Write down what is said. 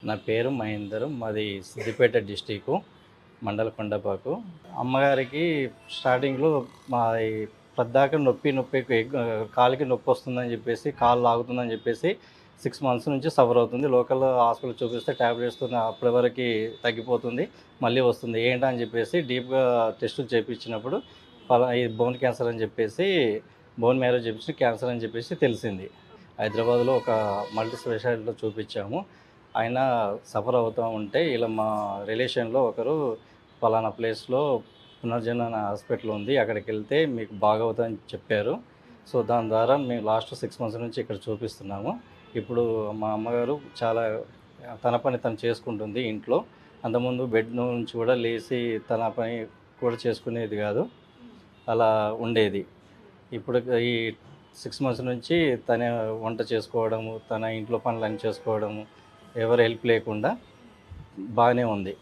నా పేరు మహేందర్. మాది సిద్దిపేట డిస్టికు, మండల కొండపాకు. అమ్మగారికి స్టార్టింగ్లో మా పద్దాక నొప్పి కాలుకి నొప్పి వస్తుందని చెప్పేసి, కాలు లాగుతుందని చెప్పేసి 6 months నుంచి సఫర్ అవుతుంది. లోకల్ హాస్పిటల్ చూపిస్తే ట్యాబ్లెట్స్తో అప్పటి వరకు తగ్గిపోతుంది, మళ్ళీ వస్తుంది. ఏంటని చెప్పేసి డీప్గా టెస్టులు చేయించినప్పుడు ఇది బోన్ క్యాన్సర్ అని చెప్పేసి, బోన్ మ్యారేజ్ చేయించి క్యాన్సర్ అని చెప్పేసి తెలిసింది. హైదరాబాద్లో ఒక మల్టీ స్పెషాలిటీలో చూపించాము. ఆయన సఫర్ అవుతూ ఉంటే ఇలా మా రిలేషన్లో ఒకరు పలానా ప్లేస్లో పునర్జన హాస్పిటల్ ఉంది, అక్కడికి వెళ్తే మీకు బాగవుతుందని చెప్పారు. సో దాని ద్వారా మేము లాస్ట్ 6 months నుంచి ఇక్కడ చూపిస్తున్నాము. ఇప్పుడు మా అమ్మగారు చాలా తన పని తను చేసుకుంటుంది ఇంట్లో. అంతకుముందు బెడ్ నుంచి కూడా లేచి తన పని కూడా చేసుకునేది కాదు, అలా ఉండేది. ఇప్పుడు ఈ 6 months నుంచి తనే వంట చేసుకోవడము, తన ఇంట్లో పనులన్నీ చేసుకోవడము, ఎవరు హెల్ప్ లేకుండా బాగానే ఉంది.